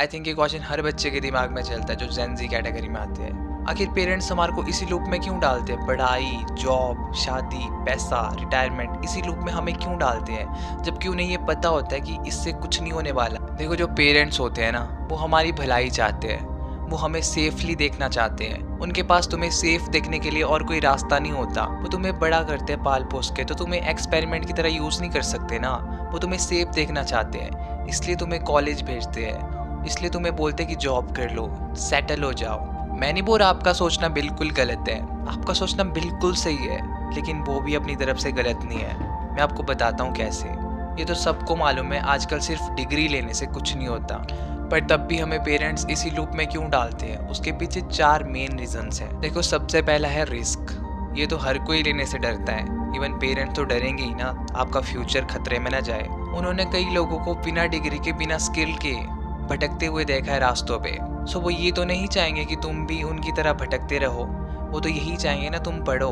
I think ये question हर बच्चे के दिमाग में चलता है जो जेन ज़ी कैटेगरी में आते हैं। आखिर पेरेंट्स हमारे को इसी लूप में क्यों डालते हैं? पढ़ाई, जॉब, शादी, पैसा, रिटायरमेंट, इसी लूप में हमें क्यों डालते हैं, जबकि उन्हें ये पता होता है कि इससे कुछ नहीं होने वाला। देखो, जो पेरेंट्स होते हैं ना, वो हमारी भलाई चाहते हैं, वो हमें सेफली देखना चाहते हैं। उनके पास तुम्हें सेफ देखने के लिए और कोई रास्ता नहीं होता। वो तुम्हें बड़ा करते हैं पाल पोस के, तो तुम्हें एक्सपेरिमेंट की तरह यूज़ नहीं कर सकते ना। वो तुम्हें सेफ देखना चाहते हैं, इसलिए तुम्हें कॉलेज भेजते हैं, इसलिए तुम्हें बोलते हैं कि जॉब कर लो, सेटल हो जाओ। मैं नहीं बोल रहा आपका सोचना बिल्कुल गलत है, आपका सोचना बिल्कुल सही है, लेकिन वो भी अपनी तरफ से गलत नहीं है। मैं आपको बताता हूँ कैसे। ये तो सबको मालूम है, आजकल सिर्फ डिग्री लेने से कुछ नहीं होता, पर तब भी हमें पेरेंट्स इसी लूप में क्यों डालते हैं? उसके पीछे 4 मेन रीजंस हैं। देखो, सबसे पहला है रिस्क। ये तो हर कोई लेने से डरता है, इवन पेरेंट्स तो डरेंगे ही ना, आपका फ्यूचर खतरे में ना जाए। उन्होंने कई लोगों को बिना डिग्री के, बिना स्किल के भटकते हुए देखा है रास्तों पे। सो वो ये तो नहीं चाहेंगे कि तुम भी उनकी तरह भटकते रहो। वो तो यही चाहेंगे ना, तुम पढ़ो,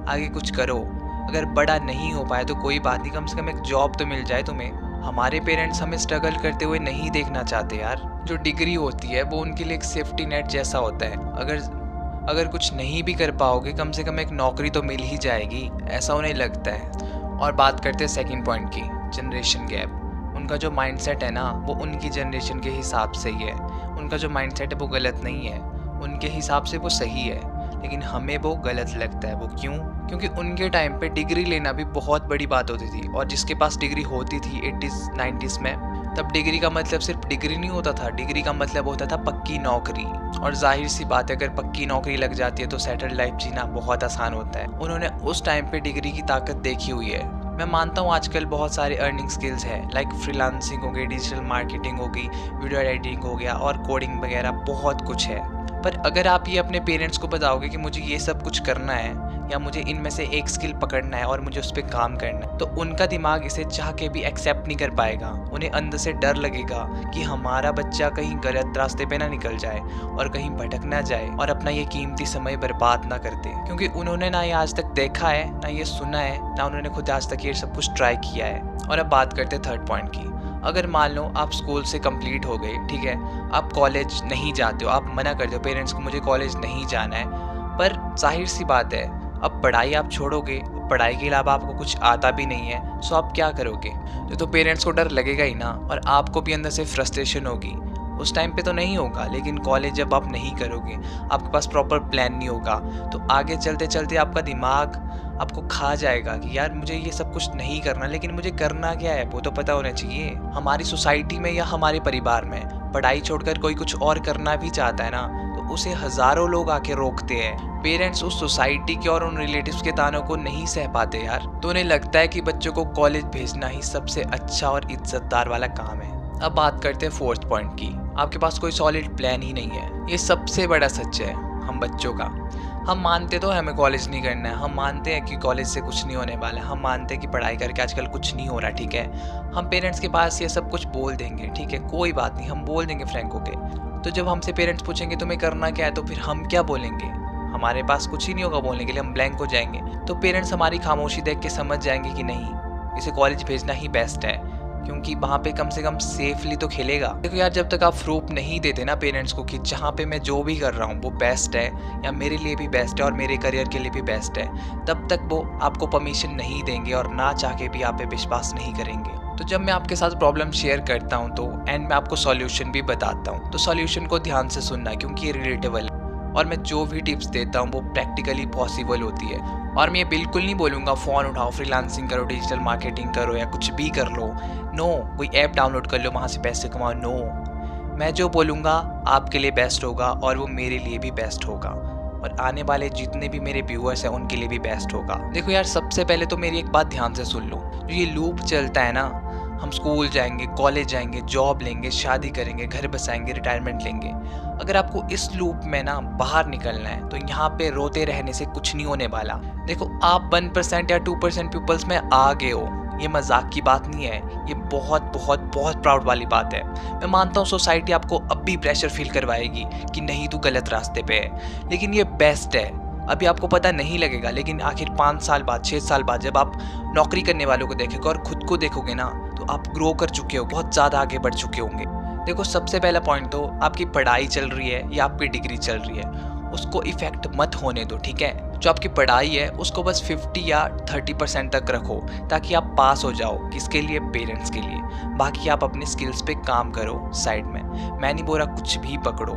आगे कुछ करो। अगर बड़ा नहीं हो पाए तो कोई बात नहीं, कम से कम एक जॉब तो मिल जाए तुम्हें। हमारे पेरेंट्स हमें स्ट्रगल करते हुए नहीं देखना चाहते यार। जो डिग्री होती है वो उनके लिए एक सेफ्टी नेट जैसा होता है। अगर कुछ नहीं भी कर पाओगे, कम से कम एक नौकरी तो मिल ही जाएगी, ऐसा उन्हें लगता है। और बात करते हैं सेकंड पॉइंट की, जनरेशन गैप। उनका जो माइंडसेट है ना, वो उनकी जनरेशन के हिसाब से ही है। उनका जो माइंडसेट है वो गलत नहीं है, उनके हिसाब से वो सही है, लेकिन हमें वो गलत लगता है। वो क्यों? क्योंकि उनके टाइम पे डिग्री लेना भी बहुत बड़ी बात होती थी, और जिसके पास डिग्री होती थी 80s 90s में, तब डिग्री का मतलब सिर्फ डिग्री नहीं होता था, डिग्री का मतलब होता था पक्की नौकरी। और जाहिर सी बात है, अगर पक्की नौकरी लग जाती है तो सेटल्ड लाइफ जीना बहुत आसान होता है। उन्होंने उस टाइम पे डिग्री की ताकत देखी हुई है। मैं मानता हूँ आजकल बहुत सारे अर्निंग स्किल्स हैं, लाइक फ्रीलांसिंग हो गई, डिजिटल मार्केटिंग हो गई, वीडियो एडिटिंग हो गया, और कोडिंग वगैरह बहुत कुछ है। पर अगर आप ये अपने पेरेंट्स को बताओगे कि मुझे ये सब कुछ करना है, या मुझे इनमें से एक स्किल पकड़ना है और मुझे उस पर काम करना है, तो उनका दिमाग इसे चाह के भी एक्सेप्ट नहीं कर पाएगा। उन्हें अंदर से डर लगेगा कि हमारा बच्चा कहीं गलत रास्ते पे ना निकल जाए और कहीं भटक ना जाए और अपना ये कीमती समय बर्बाद ना कर दे। क्योंकि उन्होंने ना ये आज तक देखा है, ना ये सुना है, ना उन्होंने खुद आज तक ये सब कुछ ट्राई किया है। और अब बात करते हैं थर्ड पॉइंट की। अगर मान लो आप स्कूल से कंप्लीट हो गए, ठीक है, आप कॉलेज नहीं जाते हो, आप मना कर दो पेरेंट्स को मुझे कॉलेज नहीं जाना है, पर जाहिर सी बात है, अब पढ़ाई आप छोड़ोगे, पढ़ाई के अलावा आपको कुछ आता भी नहीं है, सो आप क्या करोगे? तो पेरेंट्स को डर लगेगा ही ना, और आपको भी अंदर से फ्रस्ट्रेशन होगी। उस टाइम पे तो नहीं होगा, लेकिन कॉलेज जब आप नहीं करोगे, आपके पास प्रॉपर प्लान नहीं होगा, तो आगे चलते चलते आपका दिमाग आपको खा जाएगा कि यार मुझे ये सब कुछ नहीं करना, लेकिन मुझे करना क्या है वो तो पता होना चाहिए। हमारी सोसाइटी में या हमारे परिवार में पढ़ाई छोड़कर कोई कुछ और करना भी चाहता है ना, तो उसे हजारों लोग आके रोकते हैं। पेरेंट्स उस सोसाइटी के और उन रिलेटिव्स के तानों को नहीं सह पाते यार, तो उन्हें लगता है कि बच्चों को कॉलेज भेजना ही सबसे अच्छा और इज्जतदार वाला काम है। अब बात करते हैं फोर्थ पॉइंट की। आपके पास कोई सॉलिड प्लान ही नहीं है। ये सबसे बड़ा सच है हम बच्चों का। हम मानते तो हमें कॉलेज नहीं करना है, हम मानते हैं कि कॉलेज से कुछ नहीं होने वाला है, हम मानते हैं कि पढ़ाई करके आजकल कुछ नहीं हो रहा, ठीक है, हम पेरेंट्स के पास ये सब कुछ बोल देंगे, ठीक है, कोई बात नहीं, हम बोल देंगे फ्रैंक होके। तो जब हमसे पेरेंट्स पूछेंगे तुम्हें करना क्या है, तो फिर हम क्या बोलेंगे? हमारे पास कुछ ही नहीं होगा बोलने के लिए, हम ब्लैंक हो जाएंगे। तो पेरेंट्स हमारी खामोशी देख के समझ जाएंगे कि नहीं, इसे कॉलेज भेजना ही बेस्ट है, क्योंकि वहाँ पे कम से कम सेफली तो खेलेगा। देखो यार, जब तक आप प्रूफ नहीं देते ना पेरेंट्स को कि जहाँ पे मैं जो भी कर रहा हूँ वो बेस्ट है, या मेरे लिए भी बेस्ट है और मेरे करियर के लिए भी बेस्ट है, तब तक वो आपको परमिशन नहीं देंगे और ना चाह के भी आप पे विश्वास नहीं करेंगे। तो जब मैं आपके साथ प्रॉब्लम शेयर करता हूँ तो एंड में आपको सॉल्यूशन भी बताता हूँ, तो सॉल्यूशन को ध्यान से सुनना, क्योंकि ये रिलेटेबल है, और मैं जो भी टिप्स देता हूँ वो प्रैक्टिकली पॉसिबल होती है। और मैं ये बिल्कुल नहीं बोलूँगा फ़ोन उठाओ, फ्रीलांसिंग करो, डिजिटल मार्केटिंग करो, या कुछ भी कर लो। नो, कोई ऐप डाउनलोड कर लो, वहाँ से पैसे कमाओ। नो, मैं जो बोलूँगा आपके लिए बेस्ट होगा और वो मेरे लिए भी बेस्ट होगा, और आने वाले जितने भी मेरे व्यूअर्स हैं उनके लिए भी बेस्ट होगा। देखो यार, सबसे पहले तो मेरी एक बात ध्यान से सुन लो। जो ये लूप चलता है ना, हम स्कूल जाएंगे, कॉलेज जाएंगे, जॉब लेंगे, शादी करेंगे, घर बसाएंगे, रिटायरमेंट लेंगे, अगर आपको इस लूप में ना बाहर निकलना है तो यहाँ पे रोते रहने से कुछ नहीं होने वाला। देखो, आप 1% या 2% पीपल्स में आ गए हो, ये मजाक की बात नहीं है, ये बहुत बहुत बहुत प्राउड वाली बात है। मैं मानता हूँ सोसाइटी आपको अब भी प्रेशर फील करवाएगी कि नहीं तू गलत रास्ते पे है, लेकिन ये बेस्ट है। अभी आपको पता नहीं लगेगा, लेकिन आखिर 5 साल बाद, 6 साल बाद जब आप नौकरी करने वालों को देखेंगे और खुद को देखोगे ना, तो आप ग्रो कर चुके हो, बहुत ज़्यादा आगे बढ़ चुके होंगे। देखो, सबसे पहला पॉइंट तो आपकी पढ़ाई चल रही है या आपकी डिग्री चल रही है, उसको इफ़ेक्ट मत होने दो, ठीक है? जो आपकी पढ़ाई है उसको बस 50 या 30% तक रखो, ताकि आप पास हो जाओ। किसके लिए? पेरेंट्स के लिए। बाकी आप अपने स्किल्स पे काम करो साइड में। मैं नहीं बोल रहा कुछ भी पकड़ो,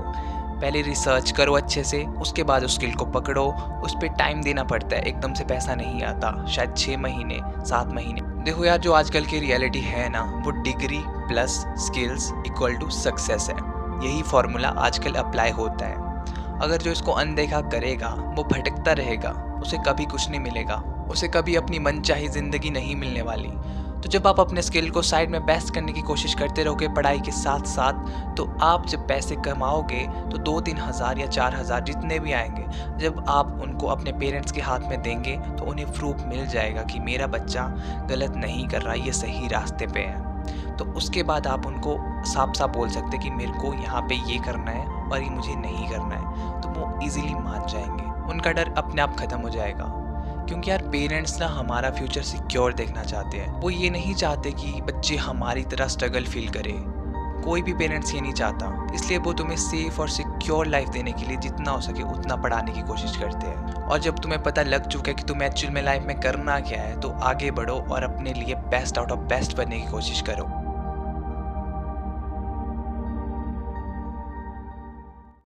पहले रिसर्च करो अच्छे से, उसके बाद उस स्किल को पकड़ो। उस पे टाइम देना पड़ता है, एकदम से पैसा नहीं आता, शायद 6 महीने 7 महीने। देखो यार, जो आजकल की रियलिटी है ना, वो degree plus skills equal to success है। यही फॉर्मूला आजकल अप्लाई होता है। अगर जो इसको अनदेखा करेगा वो भटकता रहेगा, उसे कभी कुछ नहीं मिलेगा, उसे कभी अपनी मनचाही ज़िंदगी नहीं मिलने वाली। तो जब आप अपने स्किल को साइड में बेस्ट करने की कोशिश करते रहोगे पढ़ाई के साथ साथ, तो आप जब पैसे कमाओगे तो 2-3 हज़ार या 4 हज़ार जितने भी आएंगे, जब आप उनको अपने पेरेंट्स के हाथ में देंगे तो उन्हें प्रूफ मिल जाएगा कि मेरा बच्चा गलत नहीं कर रहा, ये सही रास्ते पे है। तो उसके बाद आप उनको साफ साफ बोल सकते कि मेरे को यहाँ पे ये करना है और ये मुझे नहीं करना है, तो वो इजीली मान जाएंगे। उनका डर अपने आप ख़त्म हो जाएगा। क्योंकि यार, पेरेंट्स ना हमारा फ्यूचर सिक्योर देखना चाहते हैं। वो ये नहीं चाहते कि बच्चे हमारी तरह स्ट्रगल फील करें। कोई भी पेरेंट्स ये नहीं चाहता। इसलिए वो तुम्हें सेफ और सिक्योर लाइफ देने के लिए जितना हो सके उतना पढ़ाने की कोशिश करते हैं। और जब तुम्हें पता लग चुका है कि तुम्हें एक्चुअल में लाइफ में करना क्या है, तो आगे बढ़ो और अपने लिए बेस्ट आउट ऑफ बेस्ट बनने की कोशिश करो।